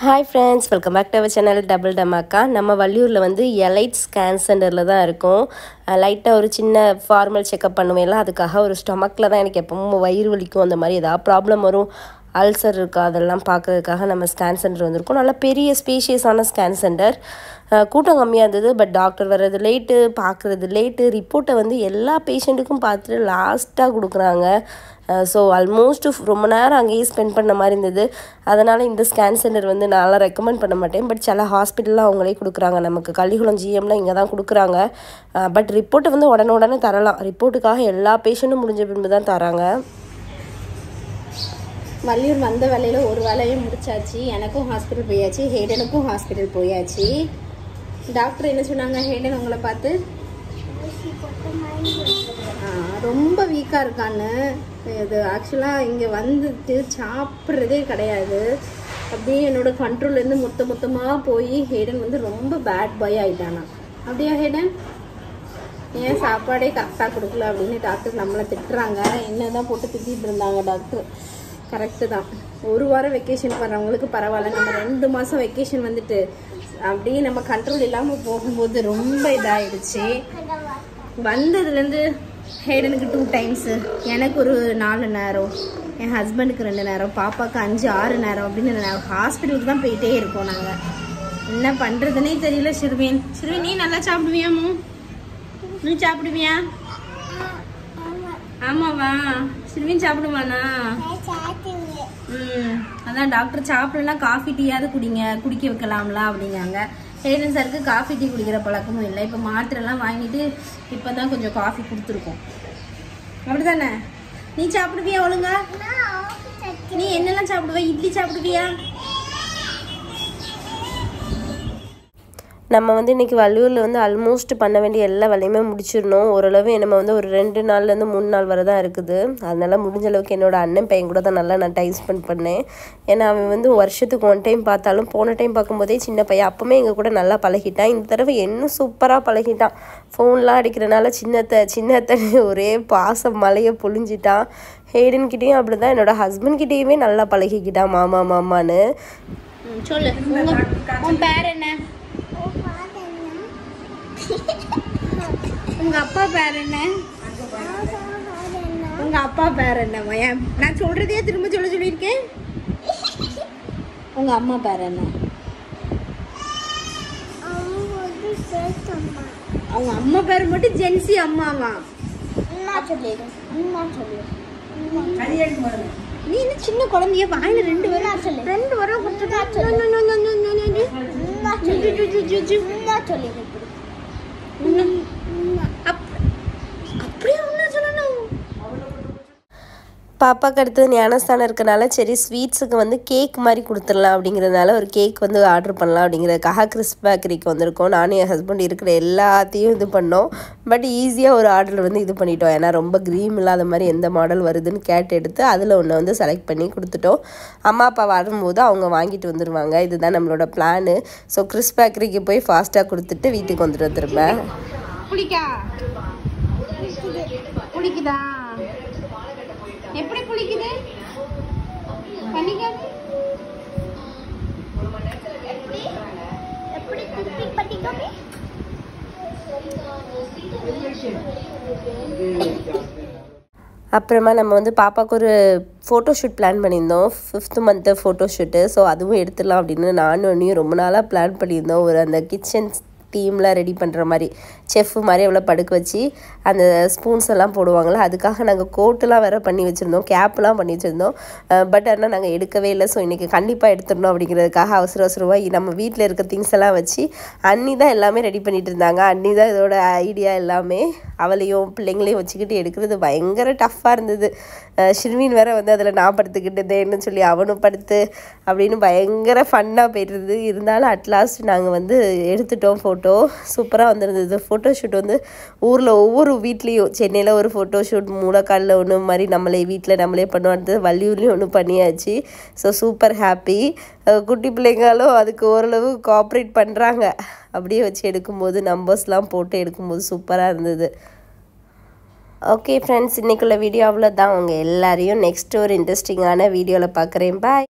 Hi friends, welcome back to our channel Double Dhamaka. நம்ம வள்ளியூர்ல வந்து elite scan சென்டர்ல தான் இருக்கோம். லைட்டா ஒரு சின்ன ஃபார்மல் செக்அப் பண்ணுவேல, அதுக்காக ஒரு ஸ்டொமக்ல தான் எனக்கு எப்பவும் வயிறு வலிக்கும் அந்த மாதிரி ஏதாவது ப்ராப்ளம் வரும், அல்சர் இருக்கா அதெல்லாம் பார்க்கறதுக்காக நம்ம ஸ்கேன் சென்டர் வந்திருக்கோம். நல்ல பெரிய ஸ்பேஷியஸான ஸ்கேன் சென்டர். கூட்டம் கம்மியாக இருந்தது, பட் டாக்டர் வர்றது லேட்டு, பார்க்குறது லேட்டு, ரிப்போர்ட்டை வந்து எல்லா பேஷண்ட்டுக்கும் பார்த்துட்டு லாஸ்ட்டாக கொடுக்குறாங்க. ஸோ ஆல்மோஸ்ட் ரொம்ப நேரம் அங்கேயே ஸ்பெண்ட் பண்ண மாதிரி இருந்தது. அதனால் இந்த ஸ்கேன் சென்டர் வந்து நான்லாம் ரெக்கமெண்ட் பண்ண மாட்டேன், பட் சில ஹாஸ்பிட்டலில் அவங்களே கொடுக்குறாங்க. நமக்கு கள்ளிகுளம் ஜிஎம்லாம் இங்கே தான் கொடுக்குறாங்க. பட் ரிப்போர்ட்டை வந்து உடனே தரலாம். ரிப்போர்ட்டுக்காக எல்லா பேஷண்ட்டும் முடிஞ்ச பின்பு தான் தராங்க. வள்ளியூர் வந்த வேலையில் ஒரு வேலையும் முடிச்சாச்சு. எனக்கும் ஹாஸ்பிட்டல் போயாச்சு, ஹேடனுக்கும் ஹாஸ்பிட்டல் போயாச்சு. டாக்டர் என்ன சொன்னாங்க ஹேடன் உங்களை பார்த்து? ரொம்ப வீக்காக இருக்கான்னு. இது ஆக்சுவலாக இங்கே வந்துட்டு சாப்பிட்றதே கிடையாது. அப்படியே என்னோட கண்ட்ரோல்லேருந்து மொத்தமாக போய் ஹேடன் வந்து ரொம்ப பேட் பாய் ஆகிட்டானா. அப்படியா ஹேடன்? ஏன் சாப்பாடே கரெக்டாக கொடுக்கல அப்படின்னு டாக்டர் நம்மளை திட்டுறாங்க. என்ன தான் போட்டு திட்டிகிட்டு இருந்தாங்க டாக்டர். கரெக்டு தான். ஒரு வாரம் வெக்கேஷன் வர்றவங்களுக்கு பரவாயில்ல, நம்ம 2 மாதம் வெக்கேஷன் வந்துட்டு அப்படியே நம்ம கண்ட்ரோல் இல்லாமல் போகும்போது ரொம்ப இதாகிடுச்சு. வந்ததுலேருந்து ஹேடனுக்கு 2 டைம்ஸு, எனக்கு ஒரு 4 நேரம், என் ஹஸ்பண்டுக்கு 2 நேரம், பாப்பாவுக்கு 5-6 நேரம் அப்படின்னு ஹாஸ்பிட்டலுக்கு தான் போயிட்டே இருக்கோம் நாங்கள். என்ன பண்ணுறதுனே தெரியல. ஷிர்வின் நீ நல்லா சாப்பிடுவியாமோ? நீ சாப்பிடுவியா? ஆமாவா? ஷிர்வின் சாப்பிடுவானா? அதான் டாக்டர் சாப்பிடலாம், காஃபி டீயாவது குடிக்க வைக்கலாம்ல அப்படிங்காங்க. ஹேடன் சாருக்கு காஃபி டீ குடிக்கிற பழக்கமும் இல்லை. இப்போ மாத்திரைலாம் வாங்கிட்டு இப்போ தான் கொஞ்சம் காஃபி கொடுத்துருக்கோம். அப்படிதானே? நீ சாப்பிடுவியா ஒழுங்கா? நீ என்னெல்லாம் சாப்பிடுவ? இட்லி சாப்பிடுவியா? நம்ம வந்து இன்றைக்கி வள்ளியூரில் வந்து ஆல்மோஸ்ட் பண்ண வேண்டிய எல்லா வேலையுமே முடிச்சிடணும். ஓரளவு நம்ம வந்து ஒரு 2 நாள்லேருந்து 3 நாள் வரை தான் இருக்குது. அதனால் முடிஞ்ச அளவுக்கு என்னோடய அண்ணன் பையன் கூட தான் நல்லா நான் டைம் ஸ்பெண்ட் பண்ணேன். ஏன்னா அவன் வந்து வருஷத்துக்கு 1 டைம் பார்த்தாலும், போன டைம் பார்க்கும்போதே சின்ன பையன், அப்போவுமே எங்கள் கூட நல்லா பழகிட்டான். இந்த தடவை இன்னும் சூப்பராக பழகிட்டான். ஃபோன்லாம் அடிக்கிறனால சின்னத்தை ஒரே பாசம் மலையை பொழிஞ்சிட்டான். ஹேடன்கிட்டையும் அப்படி தான், என்னோடய ஹஸ்பண்ட்கிட்டையுமே நல்லா பழகிக்கிட்டான் மாமான்னு. சொல்லு, உன் பேர் என்ன? உங்க அப்பா பேர் என்ன? உங்க அப்பா பேர் என்ன? நான் சொல்றதே திரும்ப சொல்லியிருக்கேன். உங்க அம்மா பேர் என்ன? அவங்க அம்மா பேர் மட்டும் ஜென்சி அம்மாவா? நீ என்ன சின்ன குழந்தைய வாயில 2 வரும் பாப்பாவுக்கு அடுத்தது ஞானஸ்தானம் இருக்கனால சரி ஸ்வீட்ஸுக்கு வந்து கேக் மாதிரி கொடுத்துடலாம் அப்படிங்கிறதுனால ஒரு கேக் வந்து ஆர்டர் பண்ணலாம் அப்படிங்கிறதுக்காக கிறிஸ்ப் பேக்கரிக்கு வந்திருக்கோம். நானும் என் ஹஸ்பண்ட் இருக்கிற எல்லாத்தையும் இது பண்ணோம். பட் ஈஸியாக ஒரு ஆர்டர் வந்து இது பண்ணிட்டோம். ஏன்னா ரொம்ப க்ரீம் இல்லாத மாதிரி எந்த மாடல் வருதுன்னு கேட்டு எடுத்து அதில் ஒன்று வந்து செலக்ட் பண்ணி கொடுத்துட்டோம். அம்மா அப்பா வரும்போது அவங்க வாங்கிட்டு வந்துடுவாங்க. இதுதான் நம்மளோட பிளானு. ஸோ கிறிஸ்ப் பேக்கரிக்கு போய் ஃபாஸ்ட்டாக கொடுத்துட்டு வீட்டுக்கு வந்துடுவோம் திரும்ப. பிடிக்குதா? எப்படி பிடிக்குது? பண்ணிக்காது. அப்புறமா நம்ம வந்து பாப்பாவுக்கு ஒரு ஃபோட்டோஷூட் பிளான் பண்ணியிருந்தோம். 5th month photoshoot. ஸோ அதுவும் எடுத்துடலாம் அப்படின்னு நானும் ரொம்ப நாளாக பிளான் பண்ணியிருந்தோம். ஒரு அந்த கிச்சன் டீம்லாம் ரெடி பண்ணுற மாதிரி செஃப் மாதிரி எவ்வளோ படுக்க வச்சு அந்த ஸ்பூன்ஸ் எல்லாம் போடுவாங்களே, அதுக்காக நாங்கள் கோட்டெலாம் வேறு பண்ணி வச்சுருந்தோம், கேப்லாம் பண்ணி வச்சுருந்தோம். பட் ஆனால் நாங்கள் எடுக்கவே இல்லை. ஸோ இன்றைக்கி கண்டிப்பாக எடுத்துடணும் அப்படிங்கிறதுக்காக அவசரமாக நம்ம வீட்டில் இருக்க திங்ஸ் எல்லாம் வச்சு அண்ணி தான் எல்லாமே ரெடி பண்ணிகிட்டு இருந்தாங்க. அண்ணி தான் இதோட ஐடியா எல்லாமே. அவளையும் பிள்ளைங்களையும் வச்சுக்கிட்டு எடுக்கிறது பயங்கர டஃப்பாக இருந்தது. ஷிர்வின் வேறு வந்து அதில் நான் படுத்துக்கிட்டதேன்னு சொல்லி அவனும் படுத்து அப்படின்னு பயங்கர ஃபன்னாக போயிட்டுருது. இருந்தாலும் அட்லாஸ்ட் நாங்கள் வந்து எடுத்துட்டோம். ஃபோட்டோ சூப்பராக வந்துருந்தது. ஃபோட்டோஷூட் வந்து ஊரில் ஒவ்வொரு வீட்லேயும், சென்னையில் ஒரு ஃபோட்டோஷூட், மூலக்காலில் ஒன்று மாதிரி நம்மளே பண்ணுவான்றது, வள்ளியூர்லேயும் ஒன்று பண்ணியாச்சு. So super happy. குட்டி பிள்ளைங்களும் அதுக்கு ஓரளவு கோஆப்ரேட் பண்ணுறாங்க. அப்படியே வச்சு எடுக்கும்போது நம்பர்ஸ்லாம் போட்டு எடுக்கும்போது சூப்பராக இருந்தது. ஓகே ஃப்ரெண்ட்ஸ், இன்றைக்குள்ள வீடியோ அவ்வளோதான். உங்கள் எல்லாரையும் நெக்ஸ்ட் ஒரு இன்ட்ரெஸ்டிங்கான வீடியோவில் பார்க்குறேன். பாய்.